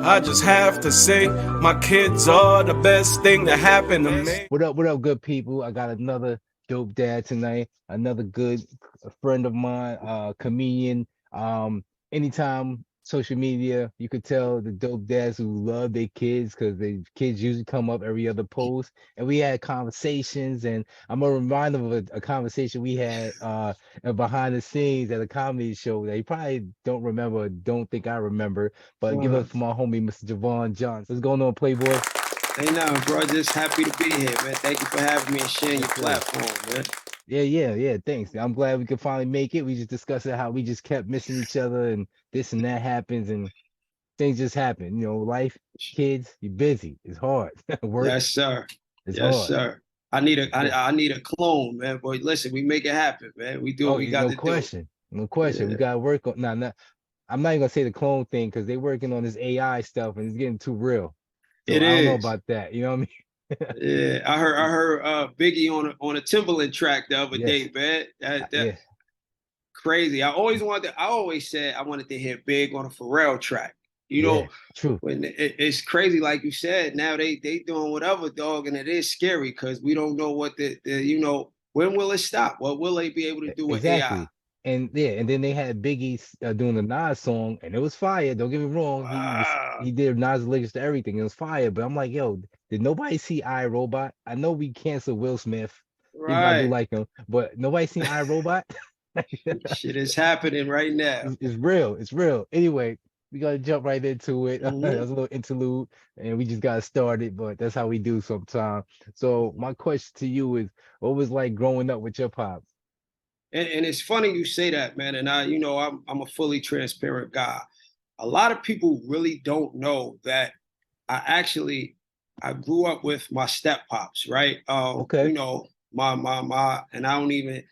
I just have to say, my kids are the best thing that happened to me. What up, good people? I got another dope dad tonight, another good friend of mine, comedian. Anytime social media, you could tell the dope dads who love their kids because the kids usually come up every other post. And we had conversations, and I'm gonna remind them of a conversation we had behind the scenes at a comedy show that you probably don't remember, don't think I remember, but give it Uh, for my homie, Mr. Jevon Johnson. What's going on, Playboy? Ain't nothing, bro. Just happy to be here, man. Thank you for having me and sharing Yes, your sir. platform, man. Yeah. Thanks. I'm glad we could finally make it. We just discussed how we just kept missing each other and this and that happens and things just happen. Life, kids, you're busy. It's hard. Work, Yes, sir. it's Yes, hard. sir. I need a Yeah. I need a clone, man. But listen, we make it happen, man. We do what Oh, we got no to do. question. No question. We Yeah, gotta work on I'm not even gonna say the clone thing because they're working on this AI stuff and it's getting too real. So it I don't know is. about that. You know what I mean? Yeah, I heard Biggie on a Timberland track the other Yes. day, man. That Yeah. crazy. I always said I wanted to hear Big on a Pharrell track. You Yeah. know, True. when it's crazy, like you said. Now they doing whatever, dog, and it is scary because we don't know what when will it stop? What will they be able to do with AI? Exactly. And yeah, and then they had Biggie doing the Nas song, and it was fire. Don't get me wrong. He Wow. did Nas lyrics to everything. It was fire. But I'm like, yo, did nobody see iRobot? I know we canceled Will Smith, even though I do Right. like him, but nobody seen iRobot. Shit is happening right now. It's real. It's real. Anyway, we gotta jump right into it. That Hmm. was a little interlude, and we just got started. But that's how we do sometimes. So my question to you is, what was like growing up with your pops? And it's funny you say that, man. And I'm a fully transparent guy. A lot of people really don't know that I grew up with my step pops, right? Okay. My and I don't even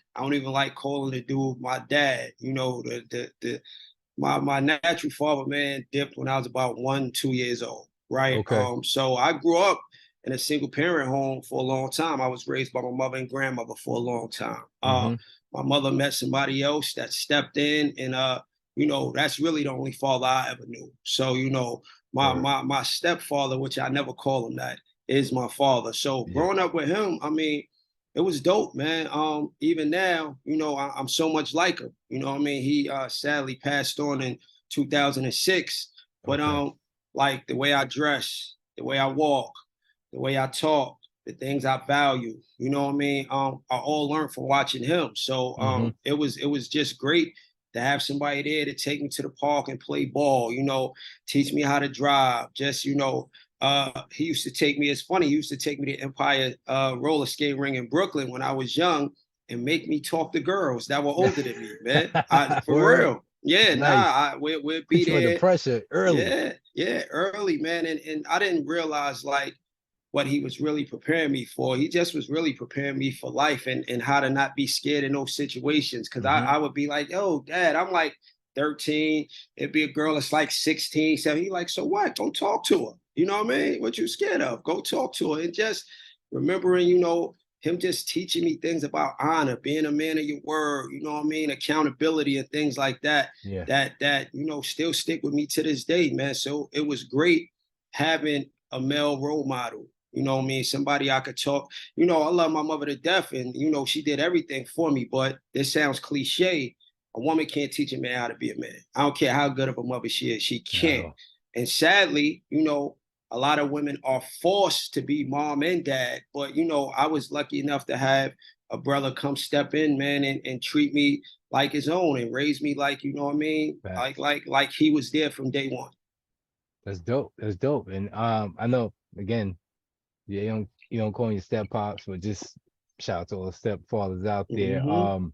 like calling the dude my dad. My natural father, man, dipped when I was about 1, 2 years old, right? Okay. So I grew up in a single parent home for a long time. I was raised by my mother and grandmother for a long time. Mm-hmm. My mother met somebody else that stepped in, and that's really the only father I ever knew. So my Word. my stepfather, which I never call him that, is my father. So Yeah. growing up with him, I mean, it was dope, man. Even now, I'm so much like him. You know what I mean? He sadly passed on in 2006, but Okay. like the way I dress, the way I walk, the way I talk, the things I value, you know what I mean? I all learned from watching him. So Mm-hmm. it was just great to have somebody there to take me to the park and play ball, teach me how to drive, just he used to take me. It's funny. He used to take me to Empire roller skate ring in Brooklyn when I was young, and make me talk to girls that were older than me. Man, for Word. real. Yeah, Nice. we'll be Put you under there. pressure early. Yeah, early, man, and I didn't realize like what he was really preparing me for. He just was really preparing me for life and how to not be scared in those situations. Cause I, Mm-hmm. I would be like, yo, dad, I'm like 13. It'd be a girl that's like 16, 17. He like, so what? Don't talk to her. You know what I mean? What you scared of? Go talk to her. And just remembering, him just teaching me things about honor, being a man of your word, you know what I mean? Accountability and things like that, Yeah. still stick with me to this day, man. So it was great having a male role model. You know what I mean? Somebody I could talk. I love my mother to death, and she did everything for me. But this sounds cliche. A woman can't teach a man how to be a man. I don't care how good of a mother she is. She Not at can't. all. And sadly, a lot of women are forced to be mom and dad. But I was lucky enough to have a brother come step in, man, and treat me like his own and raise me like, you know what I mean? Like Facts. like like he was there from day one. That's dope. That's dope. And I know again, yeah, you don't call your step pops, but just shout out to all the stepfathers out there. Mm-hmm.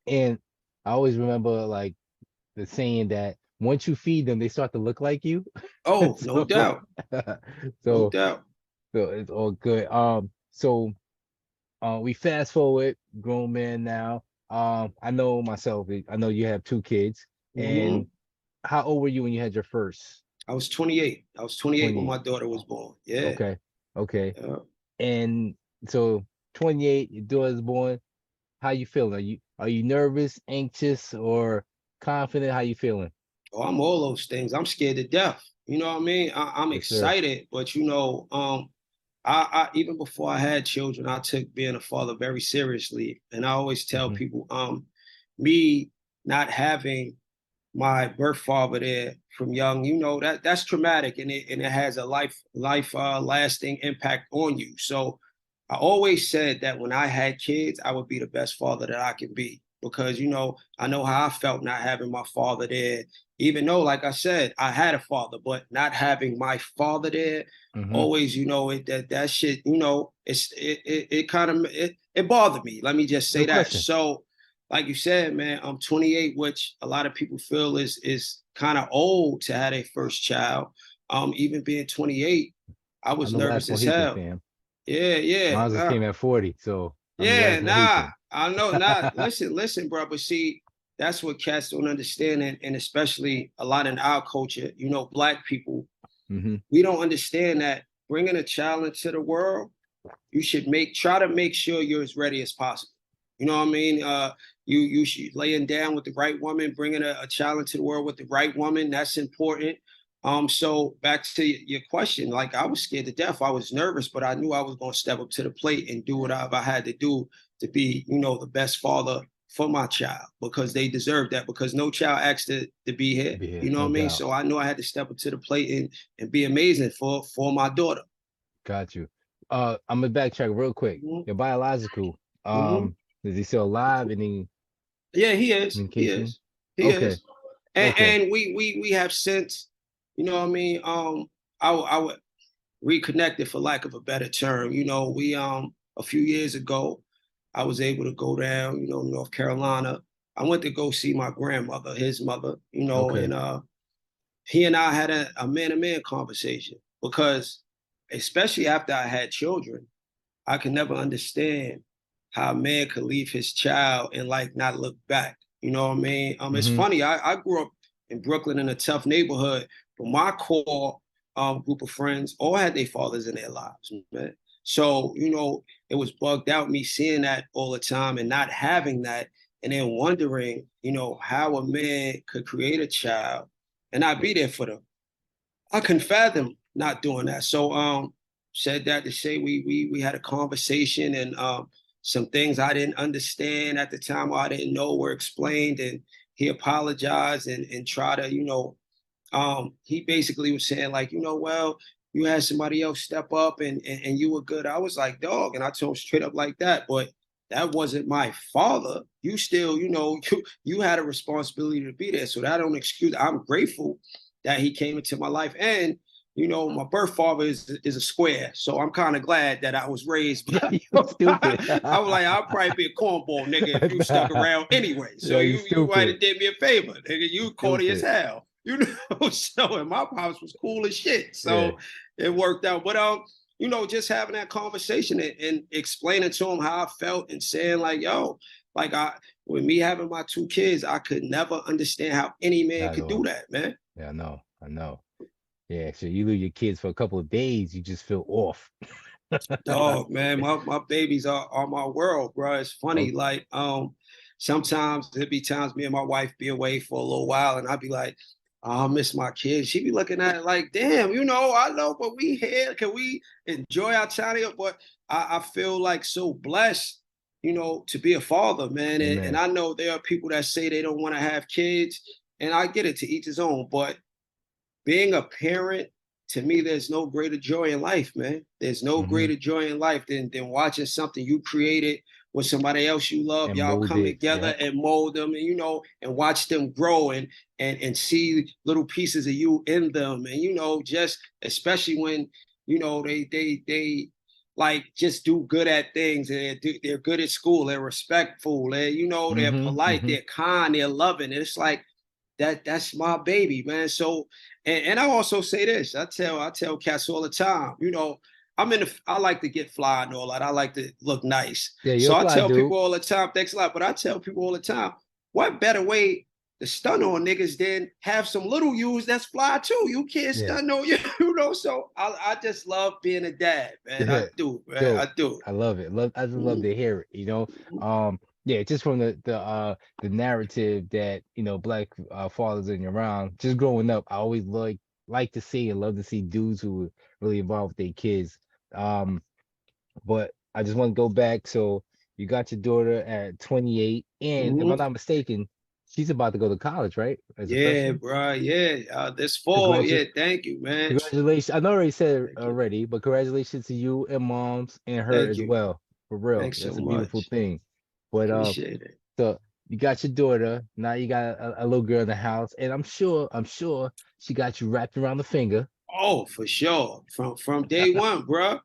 And I always remember like the saying that once you feed them, they start to look like you. Oh, no so doubt. No so doubt. so it's all good. So we fast forward, grown man now. I know myself. I know you have two kids. Mm-hmm. And how old were you when you had your first? I was 28. I was 28 when 28. my daughter was born. Yeah. Okay. Okay. Yeah. And so 28, your daughter's born. How you feeling? Are you nervous, anxious, or confident? How you feeling? Oh, I'm all those things. I'm scared to death. You know what I mean? I'm Yes, sir. excited, but you know, I even before I had children, I took being a father very seriously. And I always tell Hmm. people, me not having my birth father there from young, you know, that's traumatic, and it has a life lasting impact on you. So I always said that when I had kids, I would be the best father that I can be, because you know I know how I felt not having my father there. Even though, like I said, I had a father, but not having my father there, Hmm. always, you know, that shit, you know, it kind of it bothered me. Let me just No say that. question. So like you said, man, I'm 28, which a lot of people feel is kind of old to have their first child. Even being 28, I I'm was the last nervous as Mohican, hell. fam. Yeah, yeah, Mine just came at 40, so I'm the yeah. last Nah, Mohican. I know. Nah, listen, bro. But see, that's what cats don't understand, and especially a lot in our culture. You know, black people, Hmm. we don't understand that bringing a child into the world, you should try to make sure you're as ready as possible. You know what I mean? You should laying down with the right woman, bringing a child into the world with the right woman. That's important. So back to your question, like I was scared to death. I was nervous, but I knew I was going to step up to the plate and do whatever I had to do to be, you know, the best father for my child, because they deserve that. Because no child asked to be here. Be You here, know what no I mean? doubt. So I knew I had to step up to the plate and be amazing for my daughter. Got you. I'm gonna backtrack real quick. Mhm, Your biological, mhm. is he still alive? Any Yeah, he is. He communication? is. He Okay, is. And okay, we have since, you know what I mean? I would reconnected, for lack of a better term. You know, we a few years ago, I was able to go down, you know, North Carolina. I went to go see my grandmother, his mother, you know, okay. and he and I had a man-to-man conversation, because especially after I had children, I could never understand how a man could leave his child and like not look back. You know what I mean? It's Hmm. funny. I grew up in Brooklyn in a tough neighborhood, but my core group of friends all had their fathers in their lives, man. So you know, it was bugged out me seeing that all the time and not having that, and then wondering, you know, how a man could create a child and not be there for them. I couldn't fathom not doing that. So said that to say we had a conversation, and some things I didn't understand at the time, or I didn't know, were explained, and he apologized and tried to, you know, he basically was saying like, you know, well, you had somebody else step up and you were good. I was like, dog, and I told him straight up like that, but that wasn't my father. You still, you know, you had a responsibility to be there. So that don't excuse. I'm grateful that he came into my life. And you know, my birth father is a square. So I'm kind of glad that I was raised by You him. stupid. I was like, I'll probably be a cornball nigga if you stuck Nah. around anyway. So Yeah, you you might stupid. have did me a favor, nigga. You You corny as stupid. hell. You know, so and my pops was cool as shit. Yeah. So it worked out. But you know, just having that conversation and explaining to him how I felt and saying, like, yo, like with me having my two kids, I could never understand how any man Not at could do all. that, man. Yeah, I know. I know. Yeah, so you lose your kids for a couple of days, you just feel off. Dog, man, my babies are my world, bro. It's funny, Okay. like sometimes there be times me and my wife be away for a little while, and I'd be like, oh, I miss my kids. She be looking at it like, damn, you know, I know, but we here. Can we enjoy our time here? But I feel like so blessed, you know, to be a father, man. And Amen. I know there are people that say they don't want to have kids, and I get it, to each his own. But being a parent, to me, there's no greater joy in life, man. There's no Hmm. greater joy in life than watching something you created with somebody else you love. And Y'all mold come it. together Yep. and mold them, and you know, and watch them grow and see little pieces of you in them. And you know, just especially when you know they like just do good at things, and they're good at school, they're respectful, and you know, they're Hmm. polite, Hmm. they're kind, they're loving. And it's like that's my baby, man. So and I also say this, I tell cats all the time, you know, I like to get fly and all that. I like to look nice. Yeah, you're So a I fly tell dude. people all the time, thanks a lot, but I tell people all the time, what better way to stun on niggas than have some little U's that's fly too. You can't Yeah. stun on you, you know. So I just love being a dad, man. I Yeah. do, man. I Dope. do. I love it. I just love Mhm. to hear it, you know. Yeah, just from the narrative that, black fathers in around, just growing up, I always like like to see and love to see dudes who are really involved with their kids. Um, but I just want to go back. So you got your daughter at 28, and if I'm Mhm. not mistaken, she's about to go to college, right? As a Yeah, freshman. bro. Yeah. This fall. Congratu- Yeah. Thank you, man. Congratulations. I know I already said it Thank you. already, but congratulations to you and moms and her Thank as you. well. For real. Thanks so That's a beautiful much. thing. But Appreciate it. so you got your daughter, now you got a little girl in the house, and I'm sure she got you wrapped around the finger. Oh, for sure. From day one, bro.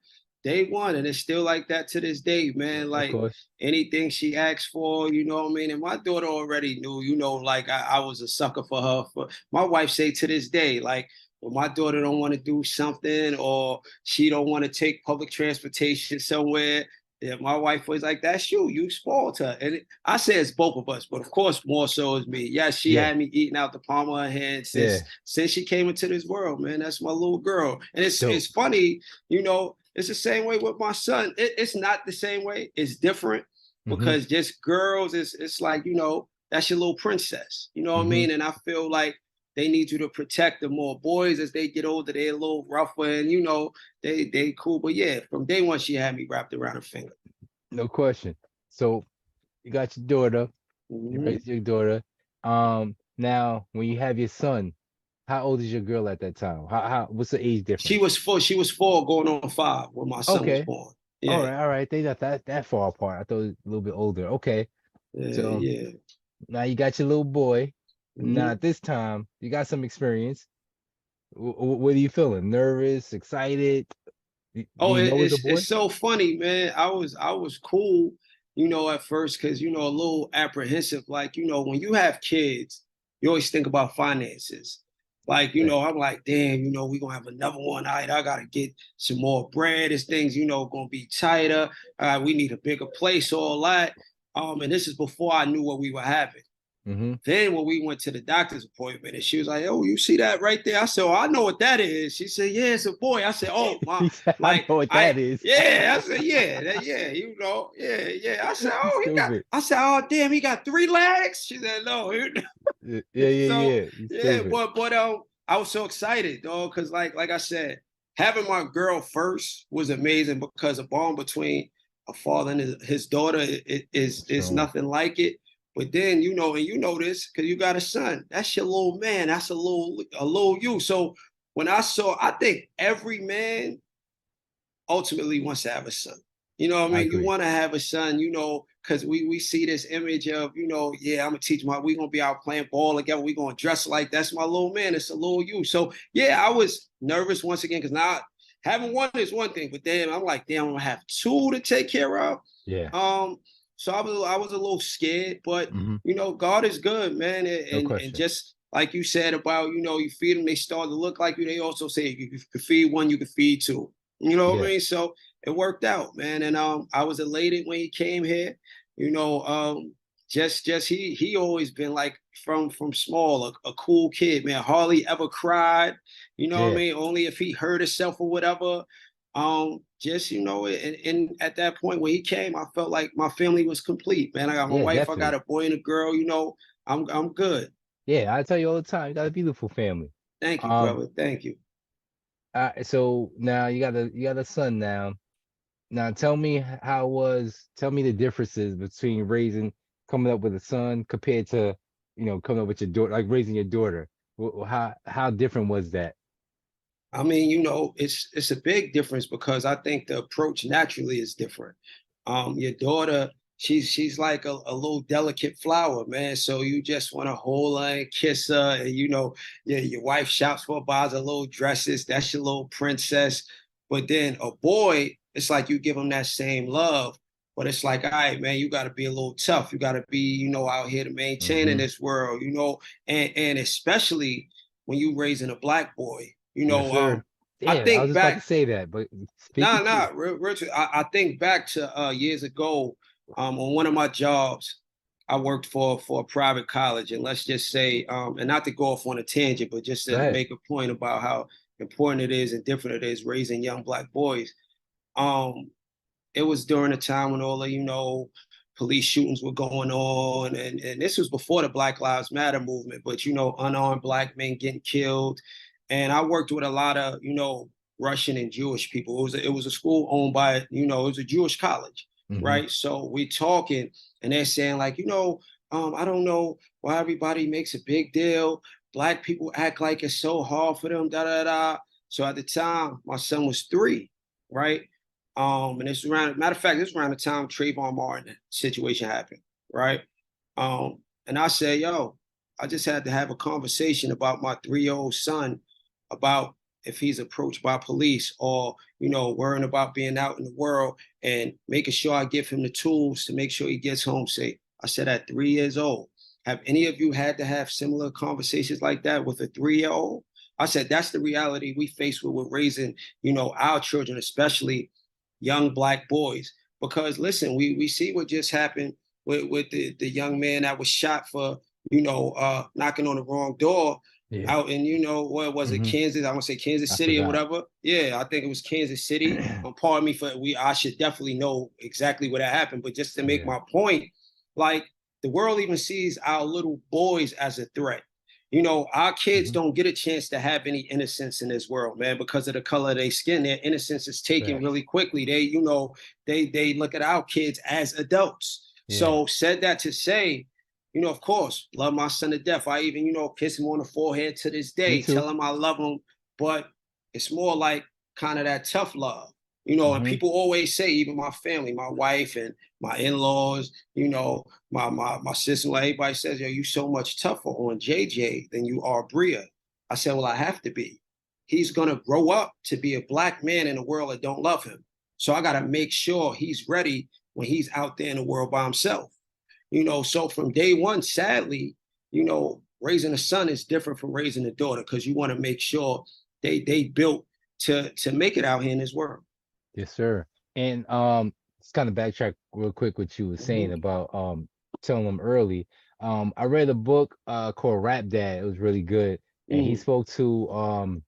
Day one. And it's still like that to this day, man. Of Like course. anything she asked for, you know what I mean? And my daughter already knew, like I was a sucker for her. For my wife say to this day, like when my daughter don't want to do something or she don't want to take public transportation somewhere. Yeah, my wife was like, "That's you. You spoiled her." And I say it's both of us, but of course, more so is me. Yes, she Yeah, had me eating out the palm of her hand yeah. since she came into this world, man. That's my little girl, and it's Dope. funny, It's the same way with my son. It's not the same way. It's different Mm-hmm. because just girls, it's like that's your little princess. You know what I Mm-hmm. mean? And I feel like they need you to protect them more. Boys, as they get older, they're a little rougher, and they cool. But yeah, from day one, she had me wrapped around her finger. No question. So you got your daughter, you Mhm. raised your daughter. Now when you have your son, how old is your girl at that time? How what's the age She difference? was four. She was four, going on five when my son was Okay. born. All Yeah, right, all right. They not that far apart. I thought it was a little bit older. Okay. yeah, So yeah. now you got your little boy. Now Mhm. at this time, you got some experience. What are you feeling? Nervous, excited? Do Oh, you know it's a boy? it's so funny, man. I was cool, at first because a little apprehensive. Like, when you have kids, you always think about finances. Like, Right. I'm like, damn, we're gonna have another one. All right, I gotta get some more bread. This thing's, gonna be tighter. We need a bigger place, all that. And this is before I knew what we were having. Mm-hmm. Then when we went to the doctor's appointment and she was like, "Oh, you see that right there?" I said, "Oh, I know what that is." She said, "Yeah, it's a boy." I said, "Oh, my, He said, I like know what that is. yeah." I said, "Yeah, yeah, yeah, yeah." I said, You "Oh, he got." stupid. I said, "Oh, damn, he got three legs." She said, "No." Yeah, yeah, So yeah. You yeah, stupid. but I was so excited, though, because like I said, having my girl first was amazing because a bond between a father and his daughter is Strong. nothing like it. But then and you know this because you got a son. That's your little man. That's a little you. So when I think every man ultimately wants to have a son. You know what I I mean? You agree. want to have a son, because we see this image of, yeah, I'm gonna teach we gonna be out playing ball together, we gonna dress like that's my little man, it's a little you. So yeah, I was nervous once again because now having one is one thing, but then I'm like, damn, I'm gonna have two to take care of. Yeah. Um, so I was a little scared, but Hmm. God is good, man, No and question. just like you said about you feed them, they start to look like you. They also say you can feed one, you can feed two. You know what I Yeah. mean? So it worked out, man. And I was elated when he came here. You know, just he always been like from small, a cool kid, man. Hardly ever cried. You know what I Yeah. mean? Only if he hurt himself or whatever. Just and at that point when he came, I felt like my family was complete, man. I got my Yeah, wife, I got definitely. a boy and a girl. I'm good. Yeah, I tell you all the time, you got a beautiful family. Thank you, Um, brother. Thank you. so now you got a son now. Now tell me tell me the differences between coming up with a son compared to, coming up with your daughter, like raising your daughter. How different was that? I mean, it's a big difference because I think the approach naturally is different. Your daughter, she's like a little delicate flower, man. So you just want to hold her and kiss her, and yeah, your wife shouts for buys her little dresses. That's your little princess. But then a boy, it's like you give him that same love, but it's like, all right, man, you got to be a little tough. You got to be, out here to maintain in Hmm. this world, and especially when you raising a black boy. Yes, sir. I Yeah, I was think just about to back, say that, but speak nah, it nah, too. Richard. I think back to years ago, on one of my jobs, I worked for a private college, and let's just say, and not to go off on a tangent, but just Go to ahead. make a point about how important it is and different it is raising young black boys. Um, it was during a time when all the police shootings were going on, and this was before the Black Lives Matter movement, but unarmed black men getting killed. and I worked with a lot of, Russian and Jewish people. It was a school owned by, it was a Jewish college, Hmm. right? So we talking, and they're saying like, I don't know why everybody makes a big deal. Black people act like it's so hard for them, da da da. So at the time, my son was 3, right? And it's around, matter of fact, this is around the time Trayvon Martin situation happened, right? And I said, yo, I just had to have a conversation about my 3-year-old son about if he's approached by police or, worrying about being out in the world and making sure I give him the tools to make sure he gets home safe. I said at 3 years old, have any of you had to have similar conversations like that with a 3-year-old? I said, that's the reality we face with raising, our children, especially young Black boys. Because listen, we see what just happened with the young man that was shot for, knocking on the wrong door Yeah. out in, what was it, Hmm. Kansas? I want to say Kansas I City or forgot. whatever. Yeah, I think it was Kansas City. Pardon me for I should definitely know exactly where that happened. But just to make Yeah. my point, like the world even sees our little boys as a threat. Our kids Hmm. don't get a chance to have any innocence in this world, man, because of the color of their skin. Their innocence is taken Facts. really quickly. They look at our kids as adults. Yeah. So said that to say, of course, love my son to death. I even, kiss him on the forehead to this Me day, too. tell him I love him. But it's more like kind of that tough love, and Hmm. people always say, even my family, my wife and my in-laws, my sister, like everybody says, yo, you so much tougher on JJ than you are Bria. I said, well, I have to be. He's gonna grow up to be a Black man in a world that don't love him. So I gotta make sure he's ready when he's out there in the world by himself. So from day one, sadly, raising a son is different from raising a daughter because you want to make sure they built to make it out here in this world. Yes, sir. And just kind of backtrack real quick what you were saying Mhm. about telling them early. I read a book called Rap Dad. It was really good. And he Mm. spoke to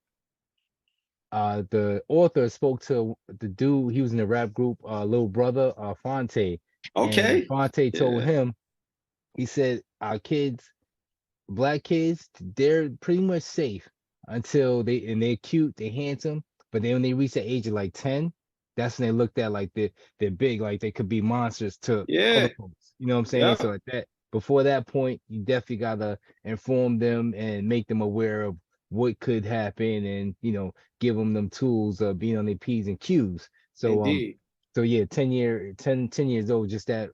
the author spoke to the dude, he was in the rap group, little brother, Fonte. And Okay. Fonte told Yeah. him, he said, our kids, Black kids, they're pretty much safe until they're cute, they handsome, but then when they reach the age of like 10, that's when they looked at like they're big, like they could be monsters to other Yeah. folks. You know what I'm saying? So Yeah. like that, before that point, you definitely gotta inform them and make them aware of what could happen, and give them tools of being on their P's and Q's. So Indeed. so yeah, 10 years old, just that,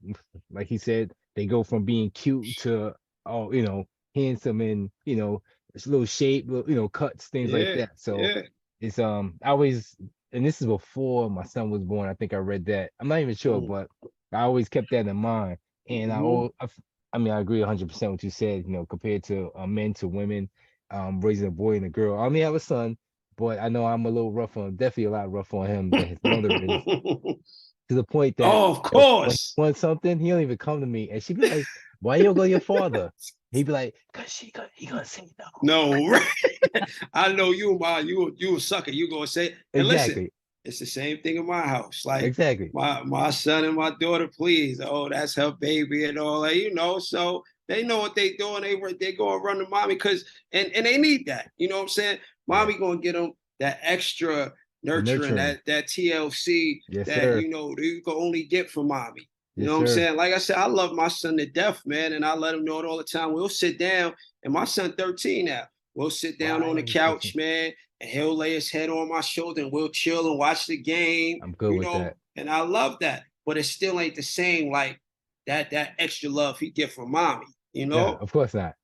like he said, they go from being cute to, oh, handsome, and it's little shape, little, cuts, things like Yeah. that. So Yeah. it's I always, and this is before my son was born. I think I read that. I'm not even sure, Mm. but I always kept that in mind. And Mhm. I mean, I agree 100% what you said. Compared to men to women, raising a boy and a girl. I only have a son, but I know I'm a little rough on, definitely a lot rough on him than his mother is, to the point that, Oh, of when he course. wants something, he don't even come to me, and she'd be like, "Why you don't go to your father?" He'd be like, "Cause he gonna say no." No, right. I know you, ma. You a sucker. You gonna say, and listen, Exactly, it's the same thing in my house. Like exactly. my son and my daughter, please. Oh, that's her baby and all that, So they know what they doing. They go and run to mommy because and they need that. You know what I'm saying? Yeah, Mommy gonna get them that extra the nurturing, nurturing. that TLC Yes, that sir. you can only get from mommy. You Yes, know what I'm sir. saying? Like I said, I love my son to death, man, and I let him know it all the time. We'll sit down, and my son 13 now. We'll sit down on the Wow, he's couch, 13. man, and he'll lay his head on my shoulder, and we'll chill and watch the game, I'm good with that. And I love that. But it still ain't the same like that extra love he get from mommy, you Yeah, know? of course not.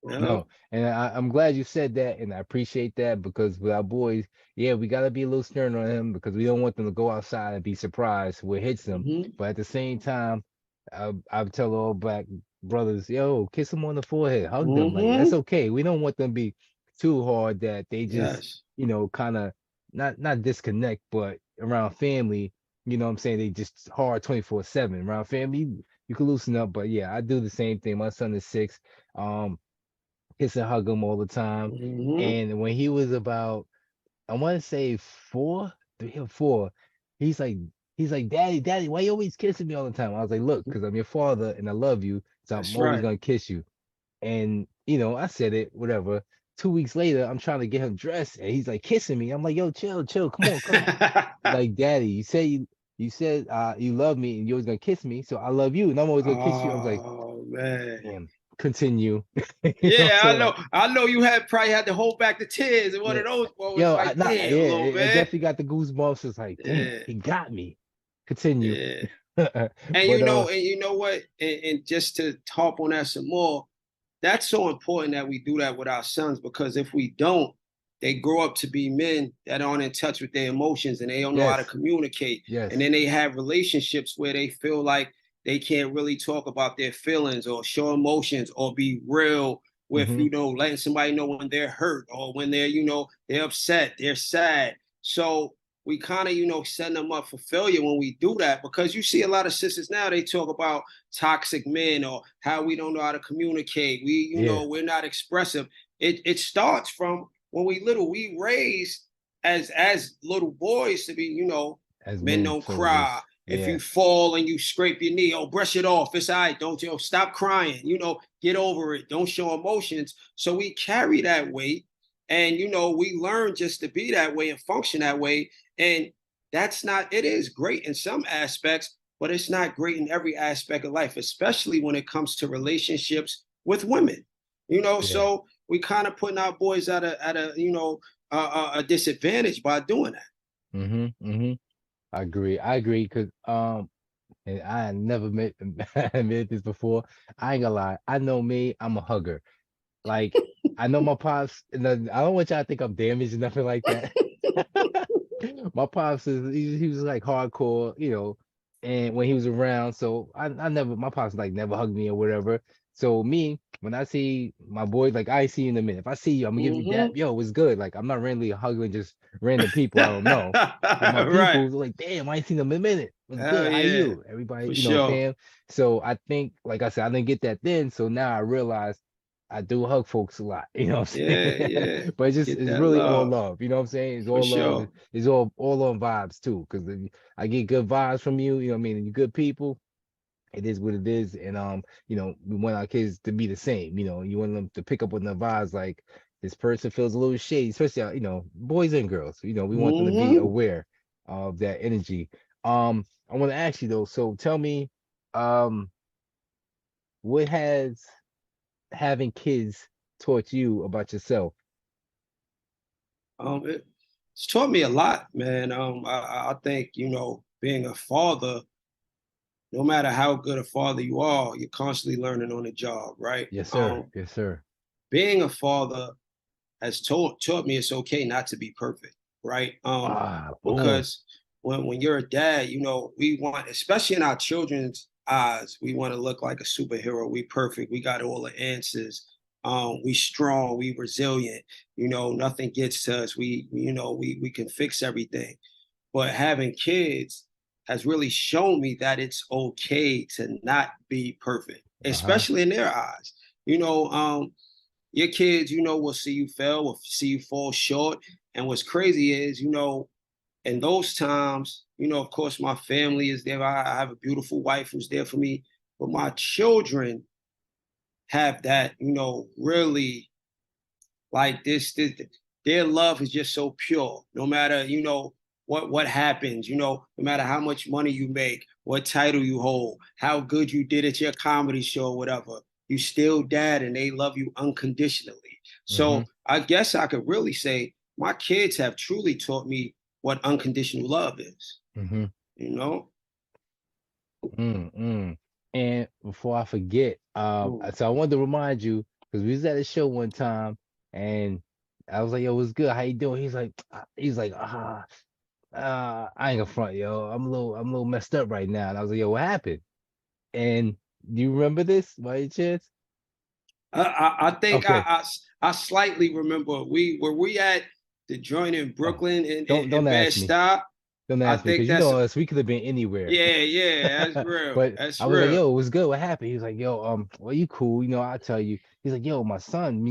You know? No, and I'm glad you said that, and I appreciate that, because with our boys, yeah, we gotta be a little stern on them, because we don't want them to go outside and be surprised what hits them. Mm-hmm. But at the same time, I tell all Black brothers, yo, kiss them on the forehead, hug them, like that's Mm-hmm. okay. We don't want them to be too hard that they just, Yes. kind of not disconnect, but around family, what I'm saying, they just hard 24/7. Around family, you can loosen up. But yeah, I do the same thing. My son is 6. Um, kiss and hug him all the time. Mm-hmm. And when he was about, I want to say 4, 3 or 4, he's like, Daddy, Daddy, why you always kissing me all the time? I was like, look, because I'm your father and I love you, so I'm That's always right. gonna kiss you. And I said it, whatever. 2 weeks later, I'm trying to get him dressed, and he's like kissing me. I'm like, yo, chill, come on. Like, daddy, you said you love me and you was gonna kiss me, so I love you, and I'm always gonna kiss you. I was like, Oh man. damn, continue. You know what I'm Yeah, saying? Like, I know you probably had to hold back the tears and one yeah, of those moments yo, like, damn, little it man. definitely got the goosebumps. It's like, damn, Yeah, he got me. Continue. yeah. But And you know what? And just to talk on that some more, that's so important that we do that with our sons, because if we don't, they grow up to be men that aren't in touch with their emotions and they don't know how to yes, communicate. And yes. then they have relationships where they feel like they can't really talk about their feelings or show emotions or be real with, Hmm. letting somebody know when they're hurt or when they're upset, they're sad. So we kind of, setting them up for failure when we do that, because you see a lot of sisters now, they talk about toxic men or how we don't know how to communicate. Yeah, We're not expressive. It starts from when we little. We raised as little boys to be, as men men don't cry. soldiers. If you Yeah. fall and you scrape your knee, brush it off. It's all right. Don't stop crying. Get over it. Don't show emotions. So we carry that weight, and we learn just to be that way and function that way. And that's not. It is great in some aspects, but it's not great in every aspect of life, especially when it comes to relationships with women. Yeah. So we kind of putting our boys at a disadvantage by doing that. Hmm. Hmm. I agree, because and I never admitted this before. I ain't gonna lie. I know me. I'm a hugger. Like, I know my pops. And I don't want y'all to think I'm damaged or nothing like that. My pops he was like hardcore, and when he was around, so I never my pops like never hugged me or whatever. So me, when I see my boys, like I ain't see you in a minute. If I see you, I'm gonna give you dap. Hmm. Yo, it's good. Like, I'm not randomly hugging just random people I don't know. But my Right. people, they're like, damn, I ain't seen them in a minute. What's Hell good? How yeah. you? Everybody, For sure. fam. So I think, like I said, I didn't get that then. So now I realize I do hug folks a lot. You know what I'm Yeah, saying? yeah. But Get it's that really all love. love. You know what I'm saying? It's For all love. sure. It's all on vibes too. Because I get good vibes from you. You know what I mean? And you good people. It is what it is. And we want our kids to be the same. You want them to pick up on the vibes, like this person feels a little shady, especially boys and girls. We want them to be Hmm. aware of that energy. I want to ask you though. So tell me, um, what has having kids taught you about yourself? It's taught me a lot, man. I think, being a father, no matter how good a father you are, you're constantly learning on the job, right? Yes, sir. Yes, sir. Being a father has taught me it's okay not to be perfect, right? Ah, boom. Because when you're a dad, we want, especially in our children's eyes, we want to look like a superhero. We perfect. We got all the answers. We strong. We resilient. Nothing gets to us. We can fix everything. But having kids has really shown me that it's okay to not be perfect, Uh-huh. especially in their eyes. You know, um, your kids, will see you fail, will see you fall short. And what's crazy is, in those times, of course, my family is there. I have a beautiful wife who's there for me, but my children have that, really like this, their love is just so pure. No matter, what happens, no matter how much money you make, what title you hold, how good you did at your comedy show, whatever, you still dad and they love you unconditionally. Mm-hmm. So I guess I could really say my kids have truly taught me what unconditional love is, Mm-hmm. you know? Mm-hmm. And before I forget, Mm. so I wanted to remind you, because we was at a show one time, and I was like, "Yo, what's good? How you doing?" I ain't gonna front, yo. I'm a little messed up right now." And I was like, "Yo, what happened?" And do you remember this by any chance? I think Okay. I slightly remember we at the joint in Oh, Brooklyn in, don't ask me. Bed-Stuy. Don't I ask me, think because you that's know us, we could have been anywhere. yeah, yeah, that's real. But That's I was like, real. yo, what's good? What happened? He was like, yo, well, you cool, I'll tell you. He's like, yo, my son,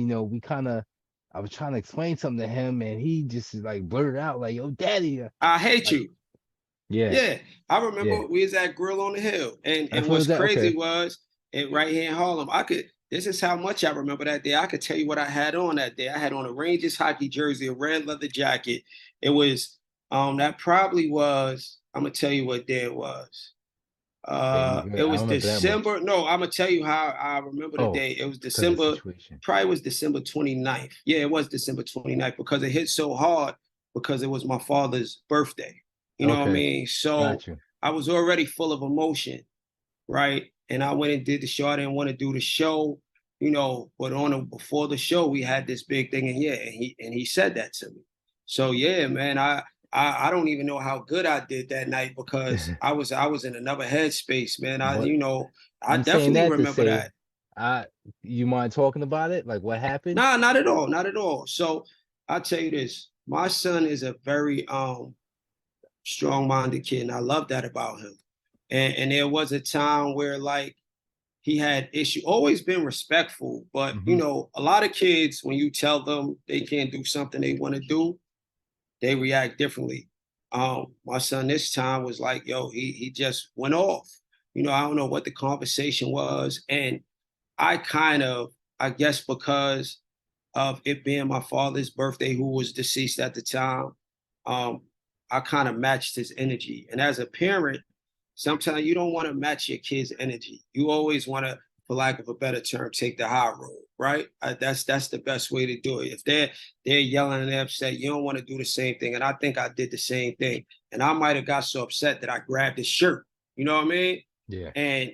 I was trying to explain something to him, and he just like blurted out, like, yo, daddy. I hate Like, you. yeah, Yeah. I yeah. remember we was at Grill on the Hill. And That's what it what's was that. crazy Okay. was right here in Harlem, this is how much I remember that day. I could tell you what I had on that day. I had on a Rangers hockey jersey, a red leather jacket. It was that probably was, I'm gonna tell you what day it was. Dang, It I don't was remember that much. December. No, I'm gonna tell you how I remember the Oh, day. It was because of the December, situation. probably was December 29th. Yeah, it was December 29th because it hit so hard because it was my father's birthday. You know what I Okay, mean? So got you. I was already full of emotion, right? And I went and did the show. I didn't want to do the show, but before the show, we had this big thing, and yeah, and he said that to me. So yeah, man, I don't even know how good I did that night because I was in another headspace, man. But I I'm saying definitely that to remember say, that. you mind talking about it? Like what happened? Nah, not at all, not at all. So I'll tell you this: my son is a very strong-minded kid, and I love that about him. And there was a time where like he had issue, always been respectful, but Hmm. a lot of kids, when you tell them they can't do something they want to do, they react differently. My son this time was like, yo, he just went off. I don't know what the conversation was. And I kind of, I guess because of it being my father's birthday, who was deceased at the time, um, I kind of matched his energy. And as a parent, sometimes you don't want to match your kid's energy. You always want to, for lack of a better term, take the high road, right? That's the best way to do it. If they're yelling and they're upset, you don't want to do the same thing. And I think I did the same thing. And I might have got so upset that I grabbed his shirt. You know what I mean? Yeah. And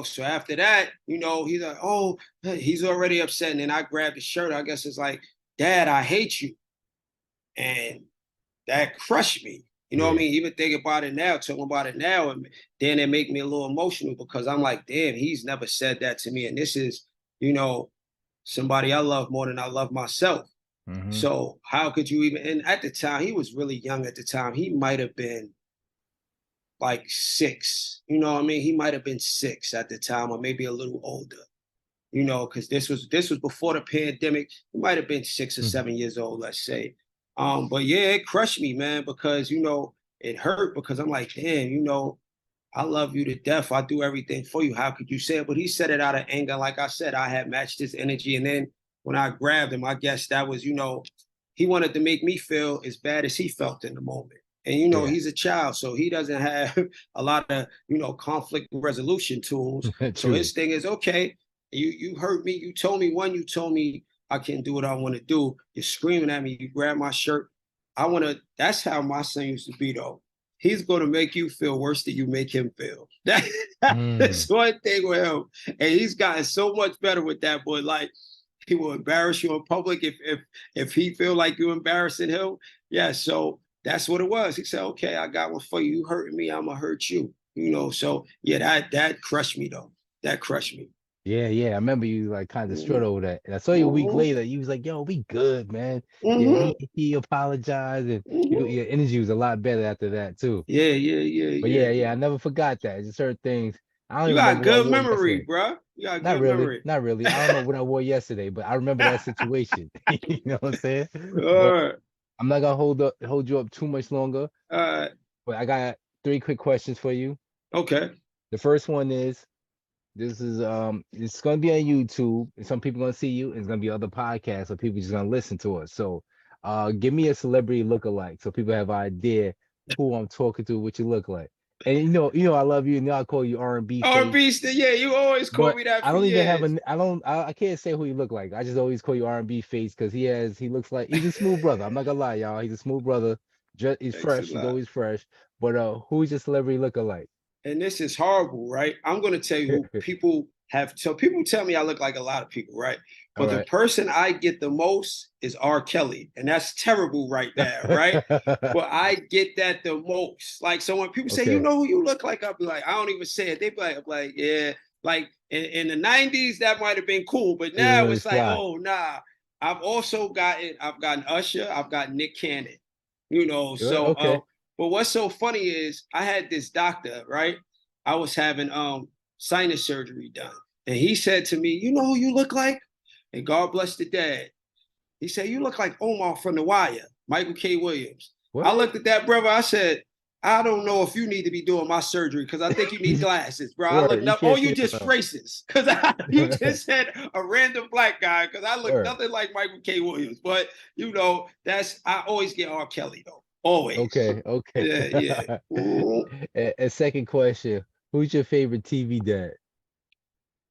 so after that, he's like, oh, he's already upset. And then I grabbed his shirt. I guess it's like, Dad, I hate you. And that crushed me. You know what I Yeah. mean? Even thinking about it now, talking about it now, and then it make me a little emotional because I'm like, damn, he's never said that to me. And this is, you know, somebody I love more than I love myself. Hmm. So how could you even, and at the time, he was really young at the time. He might have been like 6. You know what I mean? He might have been 6 at the time, or maybe a little older. Because this was before the pandemic. He might have been 6 or 7 years old, let's say. But yeah, it crushed me, man, because it hurt because I'm like, damn, I love you to death. I do everything for you. How could you say it? But he said it out of anger. Like I said, I had matched his energy. And then when I grabbed him, I guess that was, he wanted to make me feel as bad as he felt in the moment. And Yeah. he's a child, so he doesn't have a lot of conflict resolution tools. So True. his thing is, okay, you hurt me. You told me I can't do what I want to do. You're screaming at me. You grab my shirt. That's how my son used to be though. He's going to make you feel worse than you make him feel. That's Mm. one thing with him. And he's gotten so much better with that, but like he will embarrass you in public if he feel like you're embarrassing him. Yeah, so that's what it was. He said, okay, I got one for you. You hurting me, I'm gonna hurt you. So yeah, that crushed me though. That crushed me. Yeah, yeah. I remember you like kind of distraught Mm-hmm. over that. And I saw you a week later. You was like, "Yo, we good, man." Yeah, Mm-hmm. he apologized, and Mm-hmm. your energy was a lot better after that too. Yeah, yeah, yeah, But yeah, yeah, yeah, I man. never forgot that. Just certain things. I don't You even got remember what I good wore memory, yesterday. bro. You got Not good really, memory. not really. I don't remember what I wore yesterday, but I remember that situation. You know what I'm saying? All But right. I'm not gonna hold you up too much longer. But I got 3 quick questions for you. Okay. The first one is it's gonna be on YouTube, and some people gonna see you, and it's gonna be other podcasts, so people just gonna listen to us. So give me a celebrity lookalike so people have an idea who I'm talking to, what you look like. And I love you, and I call you R&B face, R&B, yeah, you always call but me that I for don't even have years. I can't say who you look like. I just always call you R&B face because he looks like he's a smooth brother. I'm not gonna lie, y'all. He's a smooth brother. He's Thanks a fresh. He's lot. always fresh. But who's your celebrity lookalike? And this is horrible, right? I'm going to tell you who people have. So people tell me I look like a lot of people, right? All But the right. person I get the most is R. Kelly, and that's terrible right now, right? But I get that the most. Like, so when people say, you Okay. know who you look like, I'll be like, I don't even say it. They be like, I'm like, yeah. Like in the 90s, that might have been cool, but It was now really it's like, fly. oh nah. I've gotten Usher, I've got Nick Cannon, so Okay. but what's so funny is I had this doctor, right? I was having sinus surgery done. And he said to me, you know who you look like? And God bless the dad. He said, you look like Omar from The Wire, Michael K. Williams. I What? looked at that brother, I said, I don't know if you need to be doing my surgery because I think you need glasses, bro. I look You up, or can't you see just it, racist because you just said a random black guy because I look Word. nothing like Michael K. Williams. But you know, I always get R. Kelly though. Always. Okay. Yeah. And second question, who's your favorite TV dad?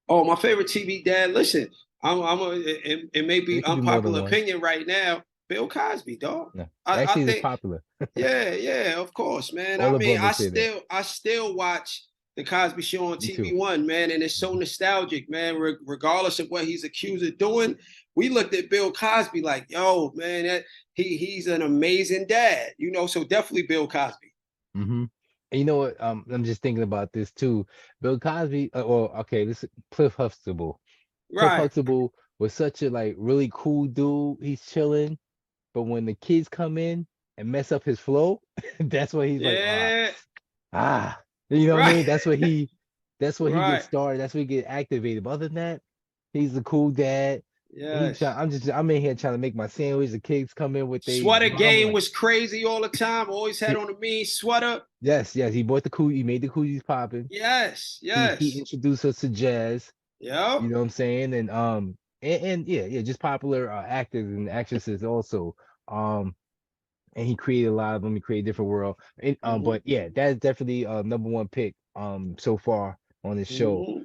Oh, my favorite TV dad. Listen, it may be It could be more than unpopular one. opinion right now. Bill Cosby, dog. No, I actually, it's think, popular. yeah, of course, man. All I the mean, brothers say that. I still watch the Cosby Show on Me TV too. One, man, and it's so Mhm. nostalgic, man. Regardless of what he's accused of doing, we looked at Bill Cosby like, yo, man, he's an amazing dad, you know. So definitely Bill Cosby. Mm-hmm. And you know what? I'm just thinking about this too. Bill Cosby. Well, okay, this is Cliff Huxtable. Cliff Right. Huxtable was such a like really cool dude. He's chilling, but when the kids come in and mess up his flow, that's when he's like, Yeah. ah, you know what I Right. mean? That's what he gets Right. started. That's what he get activated. But other than that, he's a cool dad. Yes. I'm in here trying to make my sandwich. The kids come in with their Sweater mama game like, was crazy all the time. Always had on a mean sweater. yes, he bought the he made the cookies popping. Yes. He Yes. introduced us to jazz. Yep. You know what I'm saying? And yeah, just popular actors and actresses also. Um, and he created a lot of them. He created a different world. And, but yeah, that's definitely number one pick so far on this show.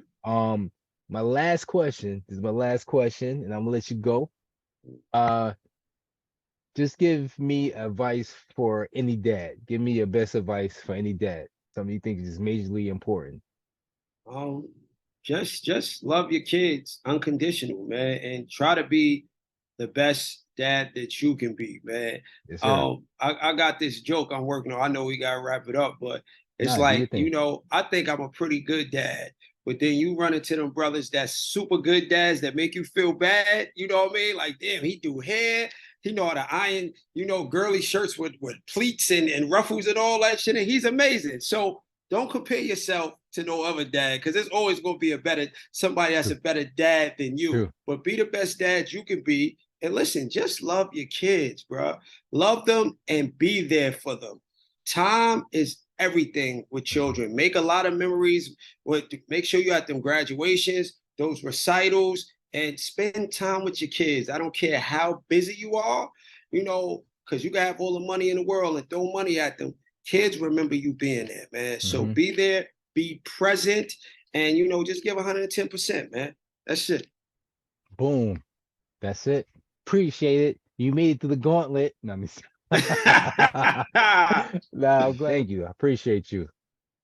My last question, this is my last question, and I'm gonna let you go. Just give me advice for any dad. Give me your best advice for any dad. Something you think is majorly important. Um, just love your kids unconditional, man, and try to be the best dad that you can be, man. Yes, sir. I got this joke I'm working on. I know we gotta wrap it up, but it's Nah, do your like, thing. you know, I think I'm a pretty good dad. But then you run into them brothers that's super good dads that make you feel bad. You know what I mean? Like, damn, he do hair. He know how to iron, you know, girly shirts with pleats and ruffles and all that shit. And he's amazing. So don't compare yourself to no other dad because there's always going to be somebody that's True. a better dad than you. True. But be the best dad you can be. And listen, just love your kids, bro. Love them and be there for them. Time is everything with children. Make a lot of memories. Make sure you at them graduations, those recitals, and spend time with your kids. I don't care how busy you are, you know, because you can have all the money in the world and throw money at them. Kids remember you being there, man. So be there, be present, and, you know, just give 110%, man. That's it. Boom. That's it. Appreciate it. You made it to the gauntlet. No, I'm glad. Thank you. I appreciate you.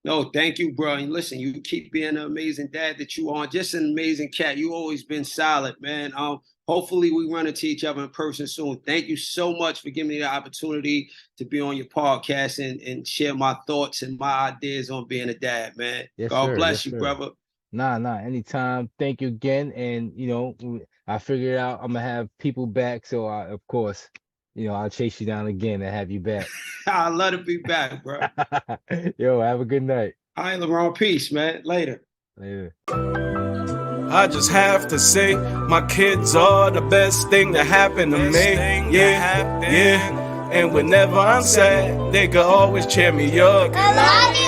No, thank you, bro. And listen, you keep being an amazing dad that you are. Just an amazing cat. You always been solid, man. Hopefully we run into each other in person soon. Thank you so much for giving me the opportunity to be on your podcast and share my thoughts and my ideas on being a dad, man. Yes, God sir. bless Yes, you, sir. brother. Nah, anytime. Thank you again. And you know, I figured out I'm gonna have people back. So of course, you know, I'll chase you down again and have you back. I love to be back, bro. Yo, have a good night. All right, LeBron. Peace, man. Later. Later. I just have to say, my kids are the best thing that happened to me. Yeah. And whenever I'm sad, they can always cheer me up. I love you.